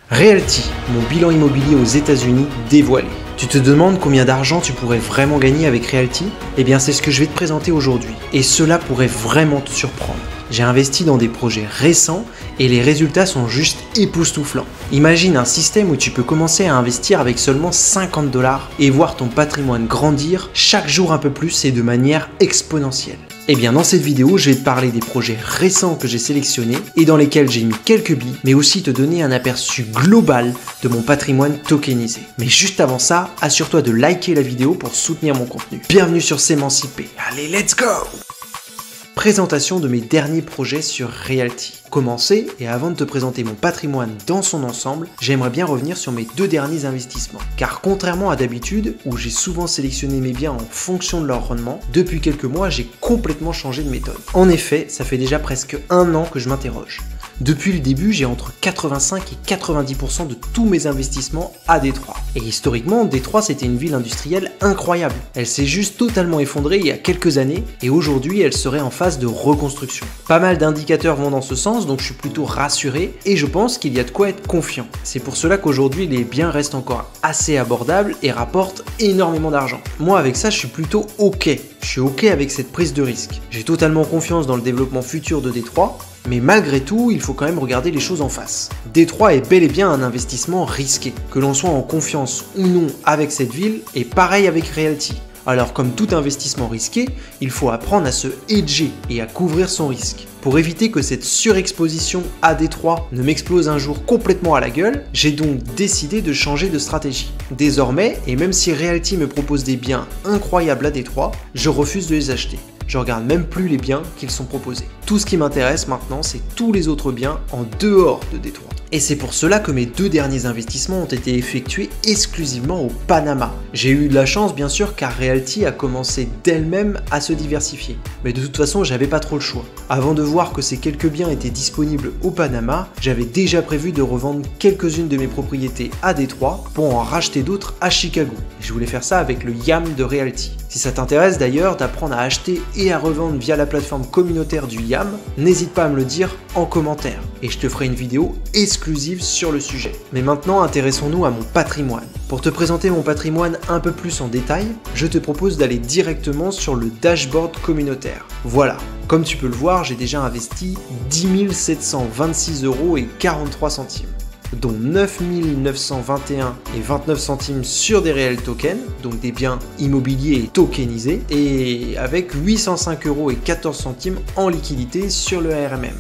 Realty, mon bilan immobilier aux États-Unis dévoilé. Tu te demandes combien d'argent tu pourrais vraiment gagner avec Realty? Eh bien, c'est ce que je vais te présenter aujourd'hui. Et cela pourrait vraiment te surprendre. J'ai investi dans des projets récents et les résultats sont juste époustouflants. Imagine un système où tu peux commencer à investir avec seulement 50 $ et voir ton patrimoine grandir chaque jour un peu plus et de manière exponentielle. Eh bien, dans cette vidéo, je vais te parler des projets récents que j'ai sélectionnés et dans lesquels j'ai mis quelques billes, mais aussi te donner un aperçu global de mon patrimoine tokenisé. Mais juste avant ça, assure-toi de liker la vidéo pour soutenir mon contenu. Bienvenue sur S'émanciper. Allez, let's go! Présentation de mes derniers projets sur Realty. Commencer, et avant de te présenter mon patrimoine dans son ensemble, j'aimerais bien revenir sur mes deux derniers investissements. Car contrairement à d'habitude, où j'ai souvent sélectionné mes biens en fonction de leur rendement, depuis quelques mois, j'ai complètement changé de méthode. En effet, ça fait déjà presque un an que je m'interroge. Depuis le début, j'ai entre 85 et 90% de tous mes investissements à Détroit. Et historiquement, Détroit c'était une ville industrielle incroyable. Elle s'est juste totalement effondrée il y a quelques années et aujourd'hui elle serait en phase de reconstruction. Pas mal d'indicateurs vont dans ce sens, donc je suis plutôt rassuré et je pense qu'il y a de quoi être confiant. C'est pour cela qu'aujourd'hui les biens restent encore assez abordables et rapportent énormément d'argent. Moi avec ça je suis plutôt ok. Je suis ok avec cette prise de risque. J'ai totalement confiance dans le développement futur de Détroit. Mais malgré tout, il faut quand même regarder les choses en face. Détroit est bel et bien un investissement risqué, que l'on soit en confiance ou non avec cette ville, et pareil avec Realty. Alors comme tout investissement risqué, il faut apprendre à se hedger et à couvrir son risque. Pour éviter que cette surexposition à Détroit ne m'explose un jour complètement à la gueule, j'ai donc décidé de changer de stratégie. Désormais, et même si Realty me propose des biens incroyables à Détroit, je refuse de les acheter. Je regarde même plus les biens qu'ils sont proposés. Tout ce qui m'intéresse maintenant, c'est tous les autres biens en dehors de Détroit. Et c'est pour cela que mes deux derniers investissements ont été effectués exclusivement au Panama. J'ai eu de la chance bien sûr car Realty a commencé d'elle-même à se diversifier. Mais de toute façon, j'avais pas trop le choix. Avant de voir que ces quelques biens étaient disponibles au Panama, j'avais déjà prévu de revendre quelques-unes de mes propriétés à Détroit pour en racheter d'autres à Chicago. Et je voulais faire ça avec le YAM de Realty. Si ça t'intéresse d'ailleurs d'apprendre à acheter et à revendre via la plateforme communautaire du YAM, n'hésite pas à me le dire en commentaire et je te ferai une vidéo exclusive sur le sujet. Mais maintenant, intéressons-nous à mon patrimoine. Pour te présenter mon patrimoine un peu plus en détail, je te propose d'aller directement sur le dashboard communautaire. Voilà, comme tu peux le voir, j'ai déjà investi 10 726 € et 43 centimes. Dont 9 921 et 29 centimes sur des réels tokens, donc des biens immobiliers tokenisés, et avec 805 € et 14 centimes en liquidité sur le ARMM.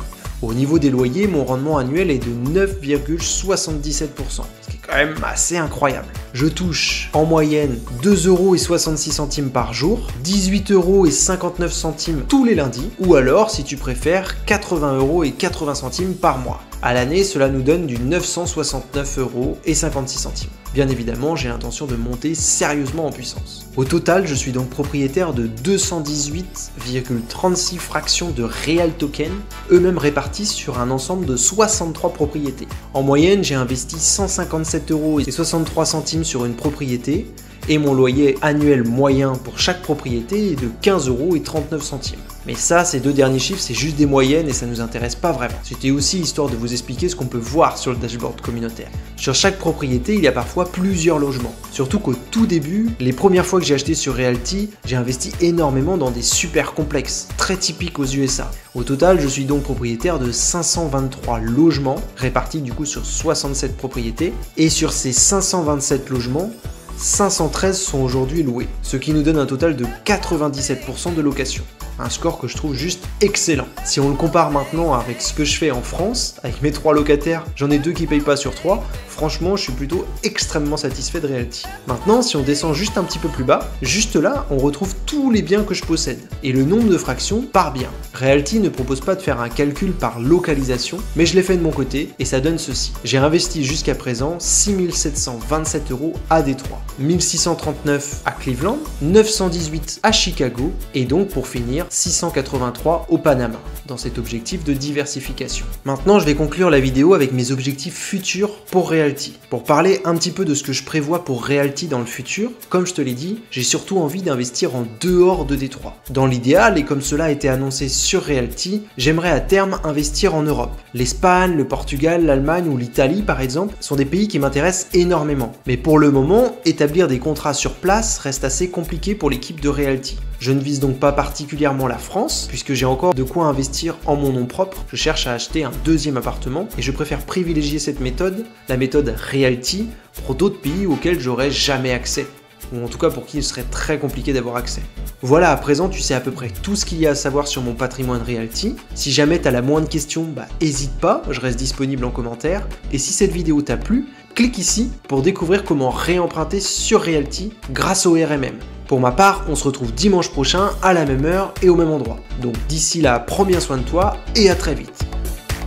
Au niveau des loyers, mon rendement annuel est de 9,77%, ce qui est quand même assez incroyable. Je touche en moyenne 2,66 € par jour, 18,59 € tous les lundis, ou alors, si tu préfères, 80,80 € par mois. À l'année, cela nous donne du 969,56 €. Bien évidemment, j'ai l'intention de monter sérieusement en puissance. Au total, je suis donc propriétaire de 218,36 fractions de Real Token, eux-mêmes répartis sur un ensemble de 63 propriétés. En moyenne, j'ai investi 157,63 € sur une propriété, et mon loyer annuel moyen pour chaque propriété est de 15,39 €. Mais ça, ces deux derniers chiffres, c'est juste des moyennes et ça ne nous intéresse pas vraiment. C'était aussi histoire de vous expliquer ce qu'on peut voir sur le dashboard communautaire. Sur chaque propriété, il y a parfois plusieurs logements. Surtout qu'au tout début, les premières fois que j'ai acheté sur Realty, j'ai investi énormément dans des super complexes, très typiques aux USA. Au total, je suis donc propriétaire de 523 logements, répartis du coup sur 67 propriétés. Et sur ces 527 logements, 513 sont aujourd'hui loués, ce qui nous donne un total de 97% de location. Un score que je trouve juste excellent. Si on le compare maintenant avec ce que je fais en France, avec mes 3 locataires, j'en ai 2 qui payent pas sur 3, franchement je suis plutôt extrêmement satisfait de Realty. Maintenant, si on descend juste un petit peu plus bas, juste là, on retrouve tous les biens que je possède et le nombre de fractions par bien. Realty ne propose pas de faire un calcul par localisation, mais je l'ai fait de mon côté et ça donne ceci. J'ai investi jusqu'à présent 6 727 € à Détroit, 1639 à Cleveland, 918 à Chicago et donc pour finir 683 au Panama, dans cet objectif de diversification. Maintenant, je vais conclure la vidéo avec mes objectifs futurs pour Realty. Pour parler un petit peu de ce que je prévois pour Realty dans le futur, comme je te l'ai dit, j'ai surtout envie d'investir en dehors de Détroit. Dans l'idéal, et comme cela a été annoncé sur Realty, j'aimerais à terme investir en Europe. L'Espagne, le Portugal, l'Allemagne ou l'Italie par exemple sont des pays qui m'intéressent énormément. Mais pour le moment, établir des contrats sur place reste assez compliqué pour l'équipe de Realty. Je ne vise donc pas particulièrement la France, puisque j'ai encore de quoi investir en mon nom propre. Je cherche à acheter un deuxième appartement et je préfère privilégier cette méthode, la méthode Realty, pour d'autres pays auxquels j'aurais jamais accès. Ou en tout cas pour qui il serait très compliqué d'avoir accès. Voilà, à présent tu sais à peu près tout ce qu'il y a à savoir sur mon patrimoine Realty. Si jamais tu as la moindre question, hésite pas, je reste disponible en commentaire. Et si cette vidéo t'a plu, clique ici pour découvrir comment réemprunter sur Realty grâce au RMM. Pour ma part, on se retrouve dimanche prochain à la même heure et au même endroit. Donc d'ici là, prends bien soin de toi et à très vite.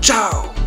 Ciao!